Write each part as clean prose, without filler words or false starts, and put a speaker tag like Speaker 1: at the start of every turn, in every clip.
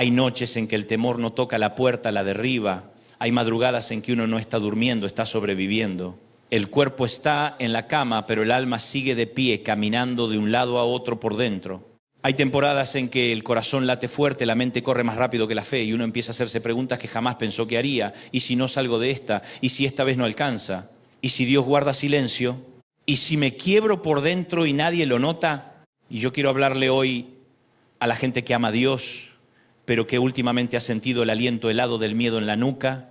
Speaker 1: Hay noches en que el temor no toca la puerta, la derriba. Hay madrugadas en que uno no está durmiendo, está sobreviviendo. El cuerpo está en la cama, pero el alma sigue de pie, caminando de un lado a otro por dentro. Hay temporadas en que el corazón late fuerte, la mente corre más rápido que la fe y uno empieza a hacerse preguntas que jamás pensó que haría. ¿Y si no salgo de esta? ¿Y si esta vez no alcanza? ¿Y si Dios guarda silencio? ¿Y si me quiebro por dentro y nadie lo nota? Y yo quiero hablarle hoy a la gente que ama a Dios, pero que últimamente ha sentido el aliento helado del miedo en la nuca.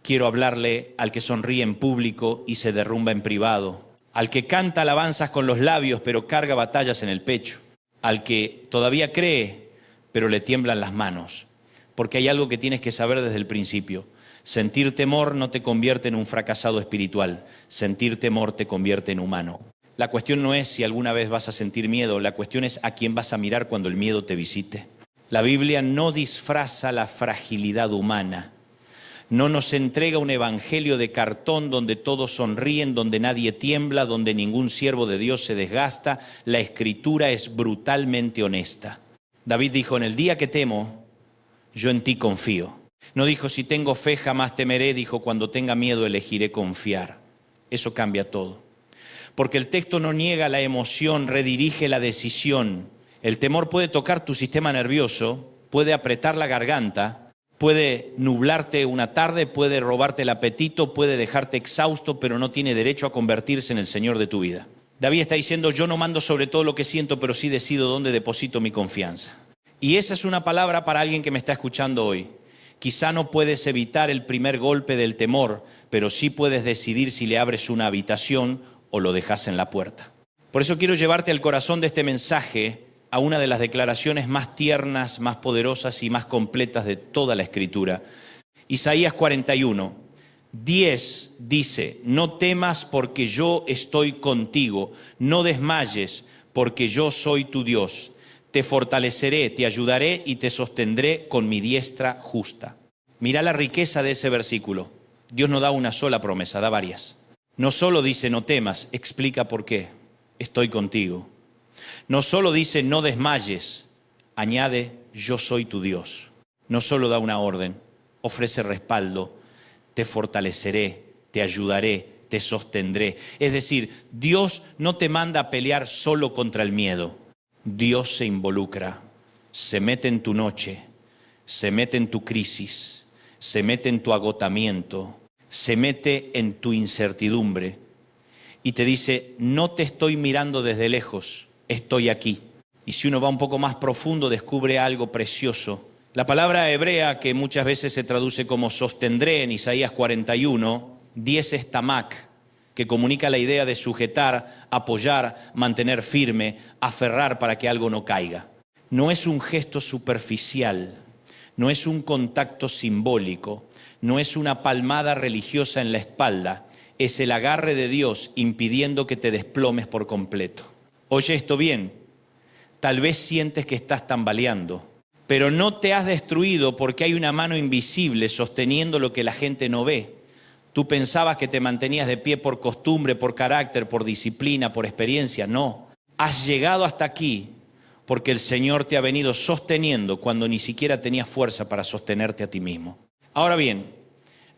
Speaker 1: Quiero hablarle al que sonríe en público y se derrumba en privado, al que canta alabanzas con los labios pero carga batallas en el pecho, al que todavía cree pero le tiemblan las manos. Porque hay algo que tienes que saber desde el principio. Sentir temor no te convierte en un fracasado espiritual. Sentir temor te convierte en humano. La cuestión no es si alguna vez vas a sentir miedo, la cuestión es a quién vas a mirar cuando el miedo te visite. La Biblia no disfraza la fragilidad humana. No nos entrega un evangelio de cartón donde todos sonríen, donde nadie tiembla, donde ningún siervo de Dios se desgasta. La Escritura es brutalmente honesta. David dijo, en el día que temo, yo en ti confío. No dijo, si tengo fe jamás temeré, dijo, cuando tenga miedo elegiré confiar. Eso cambia todo. Porque el texto no niega la emoción, redirige la decisión. El temor puede tocar tu sistema nervioso, puede apretar la garganta, puede nublarte una tarde, puede robarte el apetito, puede dejarte exhausto, pero no tiene derecho a convertirse en el Señor de tu vida. David está diciendo, yo no mando sobre todo lo que siento, pero sí decido dónde deposito mi confianza. Y esa es una palabra para alguien que me está escuchando hoy. Quizá no puedes evitar el primer golpe del temor, pero sí puedes decidir si le abres una habitación o lo dejas en la puerta. Por eso quiero llevarte al corazón de este mensaje a una de las declaraciones más tiernas, más poderosas y más completas de toda la Escritura. Isaías 41, 10 dice, no temas porque yo estoy contigo, no desmayes porque yo soy tu Dios. Te fortaleceré, te ayudaré y te sostendré con mi diestra justa. Mira la riqueza de ese versículo. Dios no da una sola promesa, da varias. No solo dice no temas, explica por qué. Estoy contigo. No solo dice no desmayes, añade yo soy tu Dios. No solo da una orden, ofrece respaldo, te fortaleceré, te ayudaré, te sostendré. Es decir, Dios no te manda a pelear solo contra el miedo. Dios se involucra, se mete en tu noche, se mete en tu crisis, se mete en tu agotamiento, se mete en tu incertidumbre y te dice, no te estoy mirando desde lejos, estoy aquí. Y si uno va un poco más profundo, descubre algo precioso. La palabra hebrea, que muchas veces se traduce como sostendré en Isaías 41, 10 es tamak, que comunica la idea de sujetar, apoyar, mantener firme, aferrar para que algo no caiga. No es un gesto superficial, no es un contacto simbólico, no es una palmada religiosa en la espalda, es el agarre de Dios impidiendo que te desplomes por completo. Oye esto bien, tal vez sientes que estás tambaleando, pero no te has destruido porque hay una mano invisible sosteniendo lo que la gente no ve. Tú pensabas que te mantenías de pie por costumbre, por carácter, por disciplina, por experiencia. No, has llegado hasta aquí porque el Señor te ha venido sosteniendo cuando ni siquiera tenías fuerza para sostenerte a ti mismo. Ahora bien,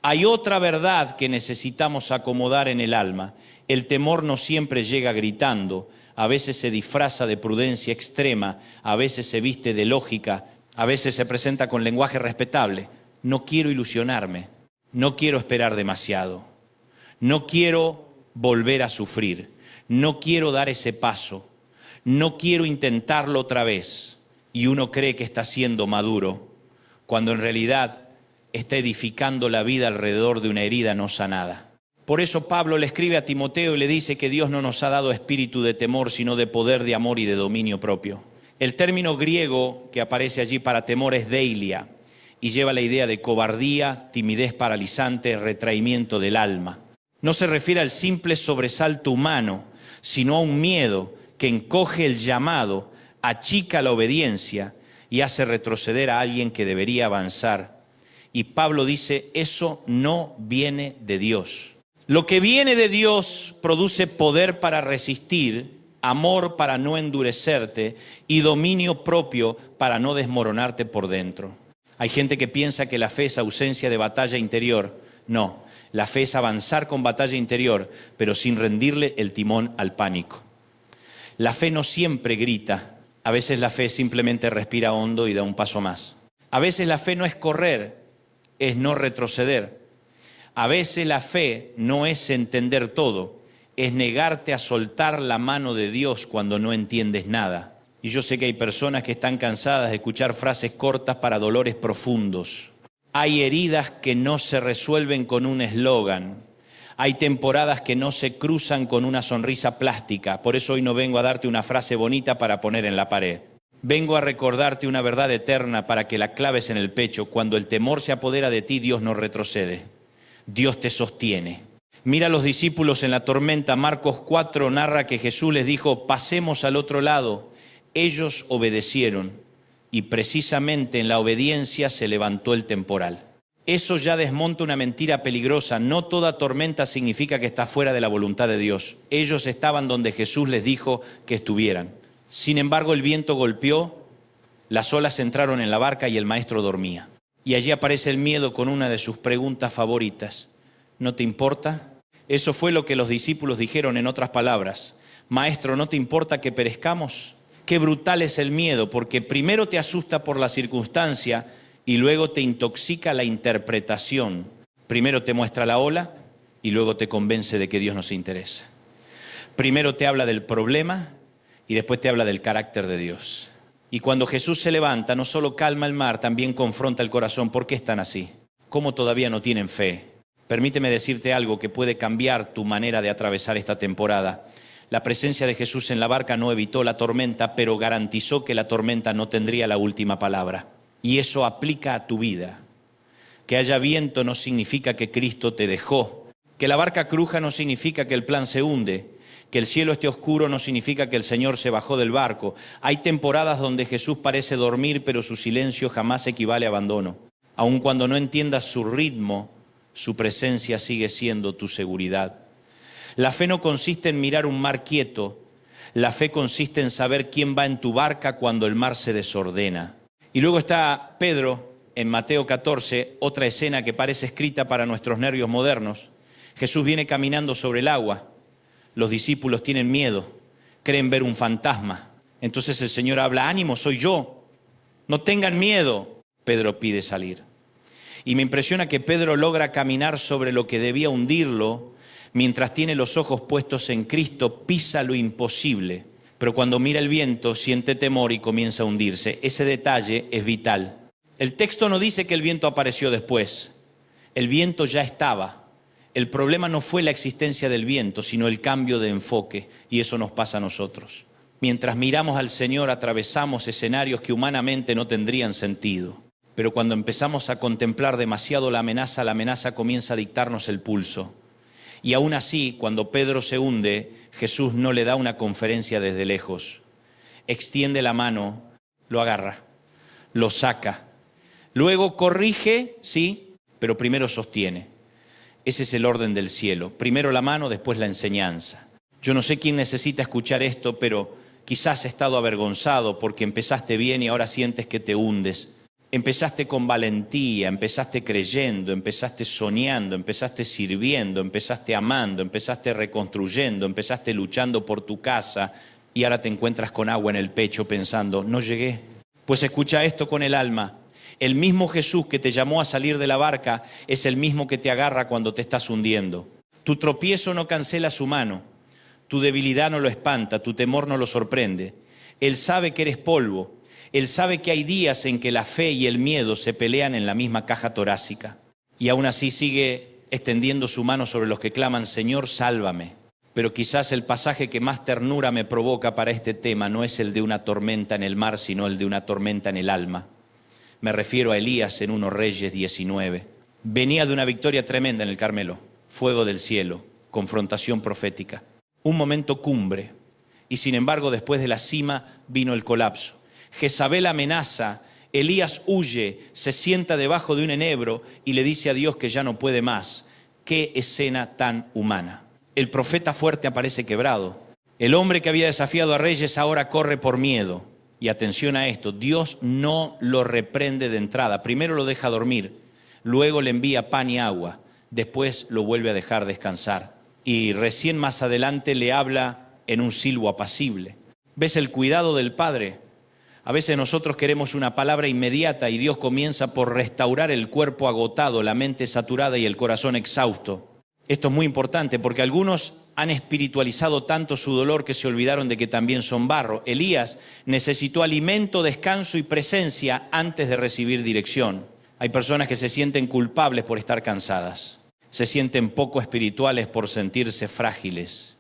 Speaker 1: hay otra verdad que necesitamos acomodar en el alma. El temor no siempre llega gritando, a veces se disfraza de prudencia extrema, a veces se viste de lógica, a veces se presenta con lenguaje respetable. No quiero ilusionarme. No quiero esperar demasiado, no quiero volver a sufrir, no quiero dar ese paso, no quiero intentarlo otra vez. Y uno cree que está siendo maduro, cuando en realidad está edificando la vida alrededor de una herida no sanada. Por eso Pablo le escribe a Timoteo y le dice que Dios no nos ha dado espíritu de temor, sino de poder, de amor y de dominio propio. El término griego que aparece allí para temor es deilia, y lleva la idea de cobardía, timidez paralizante, retraimiento del alma. No se refiere al simple sobresalto humano, sino a un miedo que encoge el llamado, achica la obediencia y hace retroceder a alguien que debería avanzar. Y Pablo dice, eso no viene de Dios. Lo que viene de Dios produce poder para resistir, amor para no endurecerte y dominio propio para no desmoronarte por dentro. Hay gente que piensa que la fe es ausencia de batalla interior. No, la fe es avanzar con batalla interior, pero sin rendirle el timón al pánico. La fe no siempre grita. A veces la fe simplemente respira hondo y da un paso más. A veces la fe no es correr, es no retroceder. A veces la fe no es entender todo, es negarte a soltar la mano de Dios cuando no entiendes nada. Y yo sé que hay personas que están cansadas de escuchar frases cortas para dolores profundos. Hay heridas que no se resuelven con un eslogan. Hay temporadas que no se cruzan con una sonrisa plástica. Por eso hoy no vengo a darte una frase bonita para poner en la pared. Vengo a recordarte una verdad eterna para que la claves en el pecho. Cuando el temor se apodera de ti, Dios no retrocede. Dios te sostiene. Mira a los discípulos en la tormenta. Marcos 4 narra que Jesús les dijo, pasemos al otro lado. Ellos obedecieron y precisamente en la obediencia se levantó el temporal. Eso ya desmonta una mentira peligrosa. No toda tormenta significa que está fuera de la voluntad de Dios. Ellos estaban donde Jesús les dijo que estuvieran. Sin embargo, el viento golpeó, las olas entraron en la barca y el maestro dormía. Y allí aparece el miedo con una de sus preguntas favoritas. ¿No te importa? Eso fue lo que los discípulos dijeron en otras palabras. Maestro, ¿no te importa que perezcamos? Qué brutal es el miedo, porque primero te asusta por la circunstancia y luego te intoxica la interpretación. Primero te muestra la ola y luego te convence de que Dios nos interesa. Primero te habla del problema y después te habla del carácter de Dios. Y cuando Jesús se levanta, no solo calma el mar, también confronta el corazón. ¿Por qué están así? ¿Cómo todavía no tienen fe? Permíteme decirte algo que puede cambiar tu manera de atravesar esta temporada. La presencia de Jesús en la barca no evitó la tormenta, pero garantizó que la tormenta no tendría la última palabra. Y eso aplica a tu vida. Que haya viento no significa que Cristo te dejó. Que la barca cruja no significa que el plan se hunde. Que el cielo esté oscuro no significa que el Señor se bajó del barco. Hay temporadas donde Jesús parece dormir, pero su silencio jamás equivale a abandono. Aun cuando no entiendas su ritmo, su presencia sigue siendo tu seguridad. La fe no consiste en mirar un mar quieto. La fe consiste en saber quién va en tu barca cuando el mar se desordena. Y luego está Pedro en Mateo 14, otra escena que parece escrita para nuestros nervios modernos. Jesús viene caminando sobre el agua. Los discípulos tienen miedo, creen ver un fantasma. Entonces el Señor habla, ánimo, soy yo, no tengan miedo. Pedro pide salir. Y me impresiona que Pedro logra caminar sobre lo que debía hundirlo, mientras tiene los ojos puestos en Cristo, pisa lo imposible. Pero cuando mira el viento, siente temor y comienza a hundirse. Ese detalle es vital. El texto no dice que el viento apareció después. El viento ya estaba. El problema no fue la existencia del viento, sino el cambio de enfoque. Y eso nos pasa a nosotros. Mientras miramos al Señor, atravesamos escenarios que humanamente no tendrían sentido. Pero cuando empezamos a contemplar demasiado la amenaza comienza a dictarnos el pulso. Y aún así, cuando Pedro se hunde, Jesús no le da una conferencia desde lejos. Extiende la mano, lo agarra, lo saca. Luego corrige, sí, pero primero sostiene. Ese es el orden del cielo. Primero la mano, después la enseñanza. Yo no sé quién necesita escuchar esto, pero quizás has estado avergonzado porque empezaste bien y ahora sientes que te hundes. Empezaste con valentía, empezaste creyendo, empezaste soñando, empezaste sirviendo, empezaste amando, empezaste reconstruyendo, empezaste luchando por tu casa y ahora te encuentras con agua en el pecho pensando, no llegué. Pues escucha esto con el alma. El mismo Jesús que te llamó a salir de la barca es el mismo que te agarra cuando te estás hundiendo. Tu tropiezo no cancela su mano, tu debilidad no lo espanta, tu temor no lo sorprende. Él sabe que eres polvo. Él sabe que hay días en que la fe y el miedo se pelean en la misma caja torácica. Y aún así sigue extendiendo su mano sobre los que claman, Señor, sálvame. Pero quizás el pasaje que más ternura me provoca para este tema no es el de una tormenta en el mar, sino el de una tormenta en el alma. Me refiero a Elías en 1 Reyes 19. Venía de una victoria tremenda en el Carmelo. Fuego del cielo, confrontación profética. Un momento cumbre. Y sin embargo, después de la cima vino el colapso. Jezabel amenaza, Elías huye, se sienta debajo de un enebro y le dice a Dios que ya no puede más. ¡Qué escena tan humana! El profeta fuerte aparece quebrado. El hombre que había desafiado a reyes ahora corre por miedo. Y atención a esto, Dios no lo reprende de entrada. Primero lo deja dormir, luego le envía pan y agua, después lo vuelve a dejar descansar. Y recién más adelante le habla en un silbo apacible. ¿Ves el cuidado del Padre? A veces nosotros queremos una palabra inmediata y Dios comienza por restaurar el cuerpo agotado, la mente saturada y el corazón exhausto. Esto es muy importante porque algunos han espiritualizado tanto su dolor que se olvidaron de que también son barro. Elías necesitó alimento, descanso y presencia antes de recibir dirección. Hay personas que se sienten culpables por estar cansadas, se sienten poco espirituales por sentirse frágiles.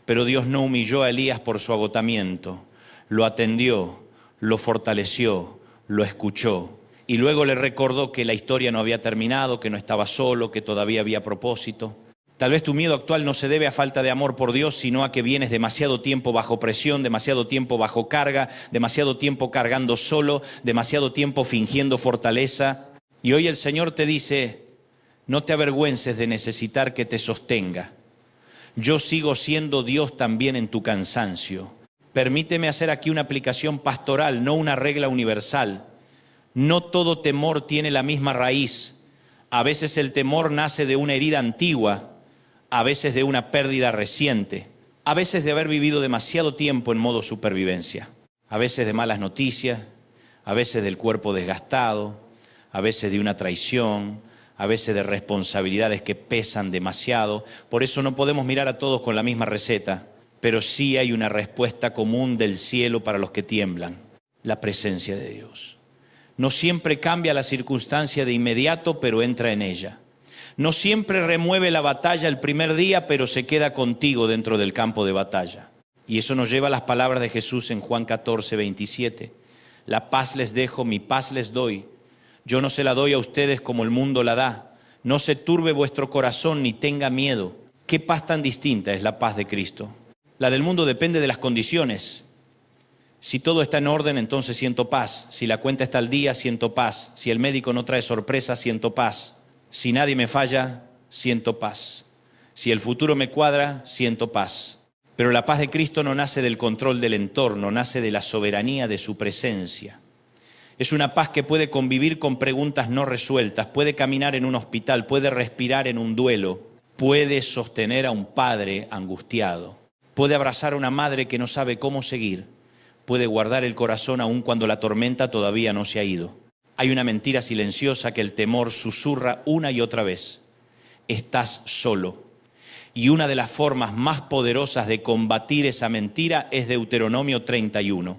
Speaker 1: Pero Dios no humilló a Elías por su agotamiento, lo atendió, lo fortaleció, lo escuchó. Y luego le recordó que la historia no había terminado, que no estaba solo, que todavía había propósito. Tal vez tu miedo actual no se debe a falta de amor por Dios, sino a que vienes demasiado tiempo bajo presión, demasiado tiempo bajo carga, demasiado tiempo cargando solo, demasiado tiempo fingiendo fortaleza. Y hoy el Señor te dice, no te avergüences de necesitar que te sostenga. Yo sigo siendo Dios también en tu cansancio. Permíteme hacer aquí una aplicación pastoral, no una regla universal. No todo temor tiene la misma raíz. A veces el temor nace de una herida antigua, a veces de una pérdida reciente, a veces de haber vivido demasiado tiempo en modo supervivencia, a veces de malas noticias, a veces del cuerpo desgastado, a veces de una traición, a veces de responsabilidades que pesan demasiado. Por eso no podemos mirar a todos con la misma receta, pero sí hay una respuesta común del cielo para los que tiemblan, la presencia de Dios. No siempre cambia la circunstancia de inmediato, pero entra en ella. No siempre remueve la batalla el primer día, pero se queda contigo dentro del campo de batalla. Y eso nos lleva a las palabras de Jesús en Juan 14, 27. La paz les dejo, mi paz les doy. Yo no se la doy a ustedes como el mundo la da. No se turbe vuestro corazón ni tenga miedo. ¿Qué paz tan distinta es la paz de Cristo? La del mundo depende de las condiciones. Si todo está en orden, entonces siento paz. Si la cuenta está al día, siento paz. Si el médico no trae sorpresa, siento paz. Si nadie me falla, siento paz. Si el futuro me cuadra, siento paz. Pero la paz de Cristo no nace del control del entorno, nace de la soberanía de su presencia. Es una paz que puede convivir con preguntas no resueltas, puede caminar en un hospital, puede respirar en un duelo, puede sostener a un padre angustiado, puede abrazar a una madre que no sabe cómo seguir, puede guardar el corazón aun cuando la tormenta todavía no se ha ido. Hay una mentira silenciosa que el temor susurra una y otra vez. Estás solo. Y una de las formas más poderosas de combatir esa mentira es Deuteronomio 31,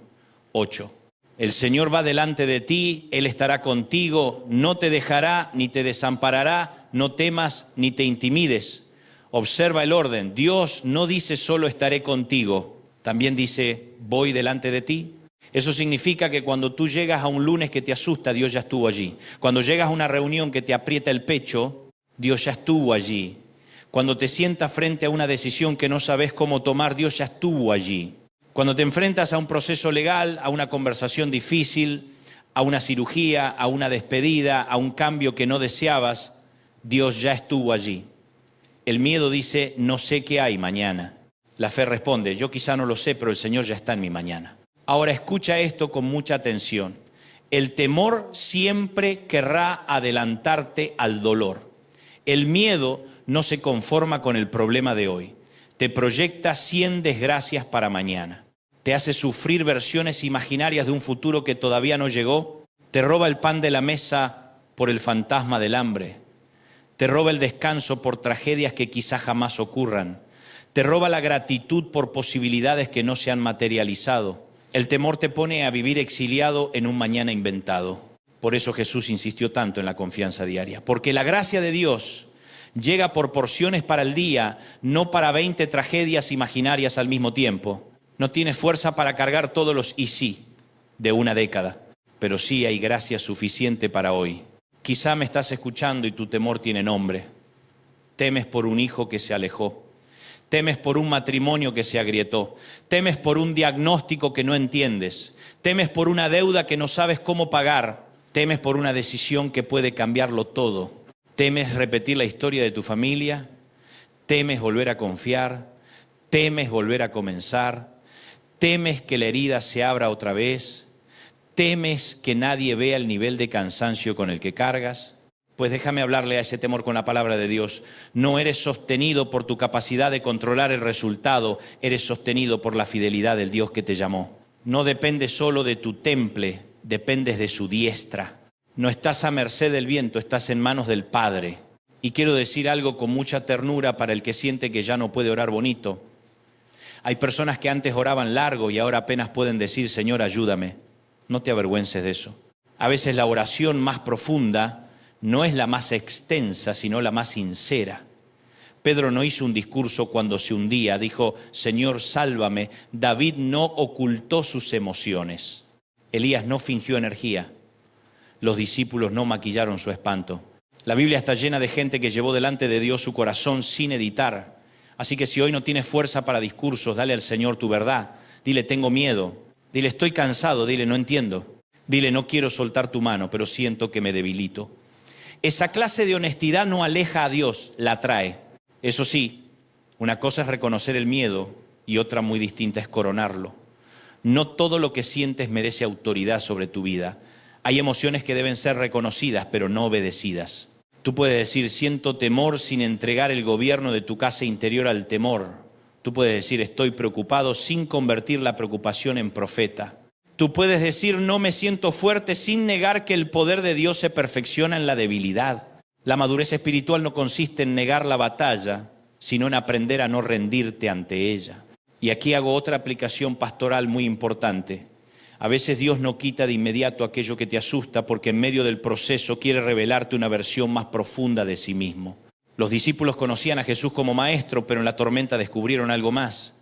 Speaker 1: 8. El Señor va delante de ti, Él estará contigo, no te dejará ni te desamparará, no temas ni te intimides. Observa el orden. Dios no dice solo estaré contigo, también dice voy delante de ti. Eso significa que cuando tú llegas a un lunes que te asusta, Dios ya estuvo allí. Cuando llegas a una reunión que te aprieta el pecho, Dios ya estuvo allí. Cuando te sientas frente a una decisión que no sabes cómo tomar, Dios ya estuvo allí. Cuando te enfrentas a un proceso legal, a una conversación difícil, a una cirugía, a una despedida, a un cambio que no deseabas, Dios ya estuvo allí. El miedo dice, no sé qué hay mañana. La fe responde, yo quizá no lo sé, pero el Señor ya está en mi mañana. Ahora escucha esto con mucha atención. El temor siempre querrá adelantarte al dolor. El miedo no se conforma con el problema de hoy. Te proyecta 100 desgracias para mañana. Te hace sufrir versiones imaginarias de un futuro que todavía no llegó. Te roba el pan de la mesa por el fantasma del hambre. Te roba el descanso por tragedias que quizá jamás ocurran. Te roba la gratitud por posibilidades que no se han materializado. El temor te pone a vivir exiliado en un mañana inventado. Por eso Jesús insistió tanto en la confianza diaria. Porque la gracia de Dios llega por porciones para el día, no para 20 tragedias imaginarias al mismo tiempo. No tienes fuerza para cargar todos los y sí de una década, pero sí hay gracia suficiente para hoy. Quizá me estás escuchando y tu temor tiene nombre. Temes por un hijo que se alejó. Temes por un matrimonio que se agrietó. Temes por un diagnóstico que no entiendes. Temes por una deuda que no sabes cómo pagar. Temes por una decisión que puede cambiarlo todo. Temes repetir la historia de tu familia. Temes volver a confiar. Temes volver a comenzar. ¿Temes que la herida se abra otra vez? ¿Temes que nadie vea el nivel de cansancio con el que cargas? Pues déjame hablarle a ese temor con la palabra de Dios. No eres sostenido por tu capacidad de controlar el resultado, eres sostenido por la fidelidad del Dios que te llamó. No dependes solo de tu temple, dependes de su diestra. No estás a merced del viento, estás en manos del Padre. Y quiero decir algo con mucha ternura para el que siente que ya no puede orar bonito. Hay personas que antes oraban largo y ahora apenas pueden decir, Señor, ayúdame. No te avergüences de eso. A veces la oración más profunda no es la más extensa, sino la más sincera. Pedro no hizo un discurso cuando se hundía, dijo, Señor, sálvame. David no ocultó sus emociones. Elías no fingió energía. Los discípulos no maquillaron su espanto. La Biblia está llena de gente que llevó delante de Dios su corazón sin editar. Así que si hoy no tienes fuerza para discursos, dale al Señor tu verdad. Dile, tengo miedo. Dile, estoy cansado. Dile, no entiendo. Dile, no quiero soltar tu mano, pero siento que me debilito. Esa clase de honestidad no aleja a Dios, la atrae. Eso sí, una cosa es reconocer el miedo y otra muy distinta es coronarlo. No todo lo que sientes merece autoridad sobre tu vida. Hay emociones que deben ser reconocidas, pero no obedecidas. Tú puedes decir, siento temor sin entregar el gobierno de tu casa interior al temor. Tú puedes decir, estoy preocupado sin convertir la preocupación en profeta. Tú puedes decir, no me siento fuerte sin negar que el poder de Dios se perfecciona en la debilidad. La madurez espiritual no consiste en negar la batalla, sino en aprender a no rendirte ante ella. Y aquí hago otra aplicación pastoral muy importante. A veces Dios no quita de inmediato aquello que te asusta porque en medio del proceso quiere revelarte una versión más profunda de sí mismo. Los discípulos conocían a Jesús como maestro, pero en la tormenta descubrieron algo más,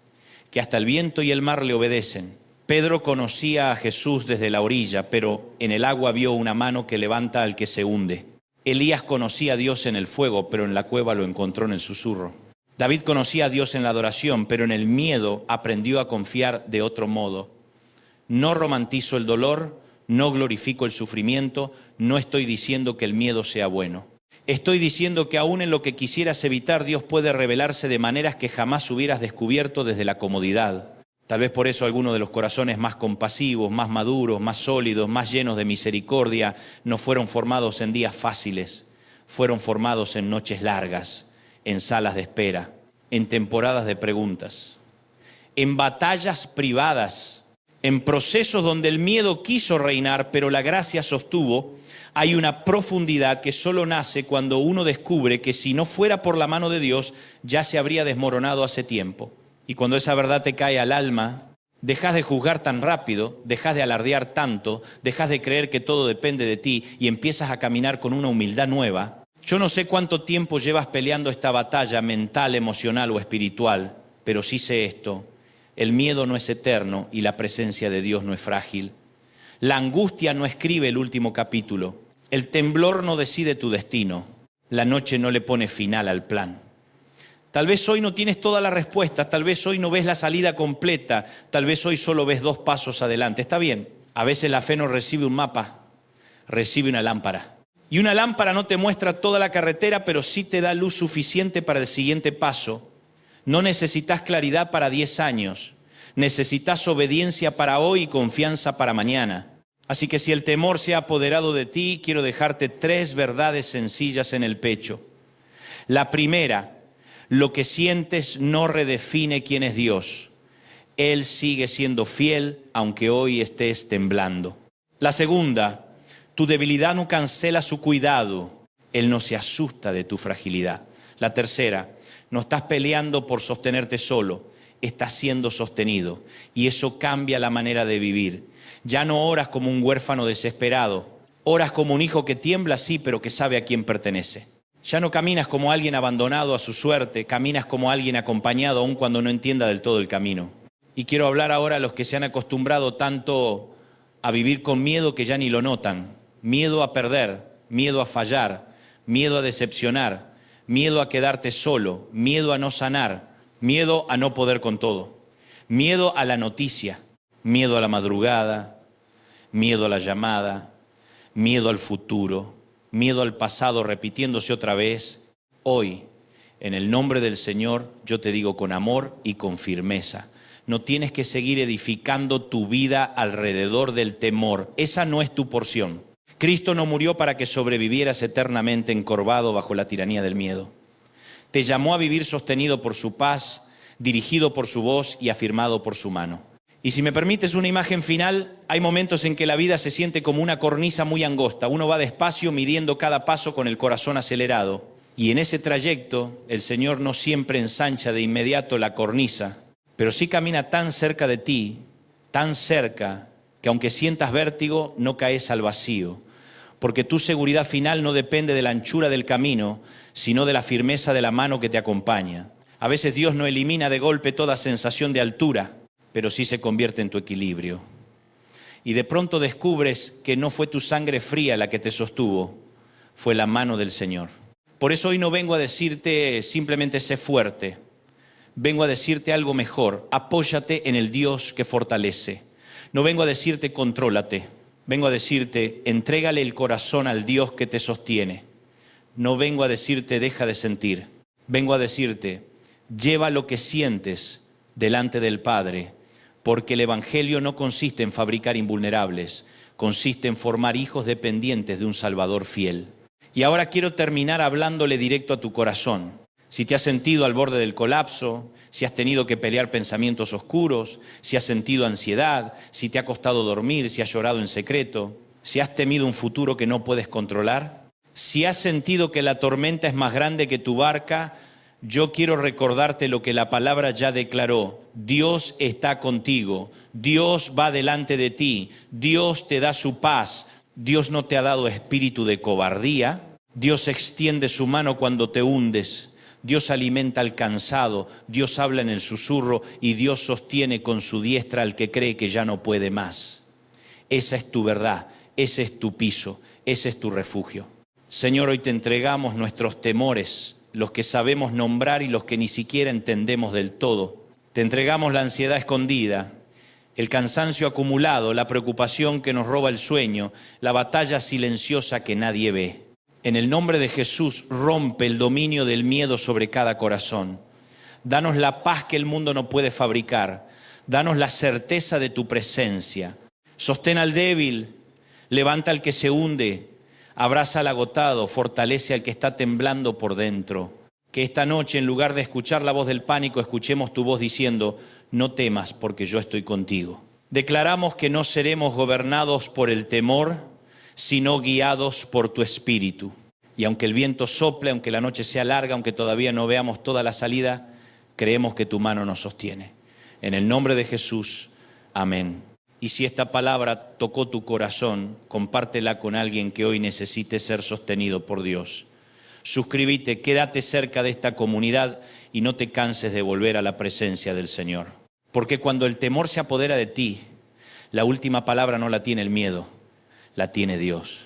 Speaker 1: que hasta el viento y el mar le obedecen. Pedro conocía a Jesús desde la orilla, pero en el agua vio una mano que levanta al que se hunde. Elías conocía a Dios en el fuego, pero en la cueva lo encontró en el susurro. David conocía a Dios en la adoración, pero en el miedo aprendió a confiar de otro modo. No romantizo el dolor, no glorifico el sufrimiento, no estoy diciendo que el miedo sea bueno. Estoy diciendo que aún en lo que quisieras evitar, Dios puede revelarse de maneras que jamás hubieras descubierto desde la comodidad. Tal vez por eso algunos de los corazones más compasivos, más maduros, más sólidos, más llenos de misericordia, no fueron formados en días fáciles, fueron formados en noches largas, en salas de espera, en temporadas de preguntas, en batallas privadas, en procesos donde el miedo quiso reinar, pero la gracia sostuvo. Hay una profundidad que solo nace cuando uno descubre que si no fuera por la mano de Dios, ya se habría desmoronado hace tiempo. Y cuando esa verdad te cae al alma, dejas de juzgar tan rápido, dejas de alardear tanto, dejas de creer que todo depende de ti y empiezas a caminar con una humildad nueva. Yo no sé cuánto tiempo llevas peleando esta batalla mental, emocional o espiritual, pero sí sé esto. El miedo no es eterno y la presencia de Dios no es frágil. La angustia no escribe el último capítulo. El temblor no decide tu destino. La noche no le pone final al plan. Tal vez hoy no tienes todas las respuestas, tal vez hoy no ves la salida completa, tal vez hoy solo ves 2 pasos adelante. Está bien, a veces la fe no recibe un mapa, recibe una lámpara. Y una lámpara no te muestra toda la carretera, pero sí te da luz suficiente para el siguiente paso. No necesitas claridad para 10 años, necesitas obediencia para hoy y confianza para mañana. Así que si el temor se ha apoderado de ti, quiero dejarte 3 verdades sencillas en el pecho. La primera, lo que sientes no redefine quién es Dios. Él sigue siendo fiel, aunque hoy estés temblando. La segunda, tu debilidad no cancela su cuidado. Él no se asusta de tu fragilidad. La tercera, no estás peleando por sostenerte solo, estás siendo sostenido. Y eso cambia la manera de vivir. Ya no oras como un huérfano desesperado. Oras como un hijo que tiembla, sí, pero que sabe a quién pertenece. Ya no caminas como alguien abandonado a su suerte, caminas como alguien acompañado aun cuando no entienda del todo el camino. Y quiero hablar ahora a los que se han acostumbrado tanto a vivir con miedo que ya ni lo notan. Miedo a perder, miedo a fallar, miedo a decepcionar, miedo a quedarte solo, miedo a no sanar, miedo a no poder con todo, miedo a la noticia, miedo a la madrugada, miedo a la llamada, miedo al futuro, miedo al pasado repitiéndose otra vez. Hoy, en el nombre del Señor, yo te digo con amor y con firmeza, No tienes que seguir edificando tu vida alrededor del temor. Esa no es tu porción. Cristo no murió para que sobrevivieras eternamente encorvado bajo la tiranía del miedo. Te llamó a vivir sostenido por su paz, dirigido por su voz y afirmado por su mano. Y si me permites una imagen final, hay momentos en que la vida se siente como una cornisa muy angosta. Uno va despacio midiendo cada paso con el corazón acelerado. Y en ese trayecto el Señor no siempre ensancha de inmediato la cornisa, pero sí camina tan cerca de ti, tan cerca, que aunque sientas vértigo, no caes al vacío. Porque tu seguridad final no depende de la anchura del camino, sino de la firmeza de la mano que te acompaña. A veces Dios no elimina de golpe toda sensación de altura, pero sí se convierte en tu equilibrio. Y de pronto descubres que no fue tu sangre fría la que te sostuvo, fue la mano del Señor. Por eso hoy no vengo a decirte simplemente sé fuerte, vengo a decirte algo mejor, apóyate en el Dios que fortalece. No vengo a decirte contrólate, vengo a decirte entrégale el corazón al Dios que te sostiene. No vengo a decirte deja de sentir, vengo a decirte lleva lo que sientes delante del Padre, porque el Evangelio no consiste en fabricar invulnerables, consiste en formar hijos dependientes de un Salvador fiel. Y ahora quiero terminar hablándole directo a tu corazón. Si te has sentido al borde del colapso, si has tenido que pelear pensamientos oscuros, si has sentido ansiedad, si te ha costado dormir, si has llorado en secreto, si has temido un futuro que no puedes controlar, si has sentido que la tormenta es más grande que tu barca, yo quiero recordarte lo que la palabra ya declaró. Dios está contigo, Dios va delante de ti, Dios te da su paz. Dios no te ha dado espíritu de cobardía. Dios extiende su mano cuando te hundes. Dios alimenta al cansado. Dios habla en el susurro y Dios sostiene con su diestra al que cree que ya no puede más. Esa es tu verdad, ese es tu piso, ese es tu refugio. Señor, hoy te entregamos nuestros temores, los que sabemos nombrar y los que ni siquiera entendemos del todo. Te entregamos la ansiedad escondida, el cansancio acumulado, la preocupación que nos roba el sueño, la batalla silenciosa que nadie ve. En el nombre de Jesús, rompe el dominio del miedo sobre cada corazón. Danos la paz que el mundo no puede fabricar. Danos la certeza de tu presencia. Sostén al débil, levanta al que se hunde, abraza al agotado, fortalece al que está temblando por dentro. Que esta noche, en lugar de escuchar la voz del pánico, escuchemos tu voz diciendo: no temas porque yo estoy contigo. Declaramos que no seremos gobernados por el temor, sino guiados por tu espíritu. Y aunque el viento sople, aunque la noche sea larga, aunque todavía no veamos toda la salida, creemos que tu mano nos sostiene. En el nombre de Jesús, amén. Y si esta palabra tocó tu corazón, compártela con alguien que hoy necesite ser sostenido por Dios. Suscríbete, quédate cerca de esta comunidad y no te canses de volver a la presencia del Señor. Porque cuando el temor se apodera de ti, la última palabra no la tiene el miedo, la tiene Dios.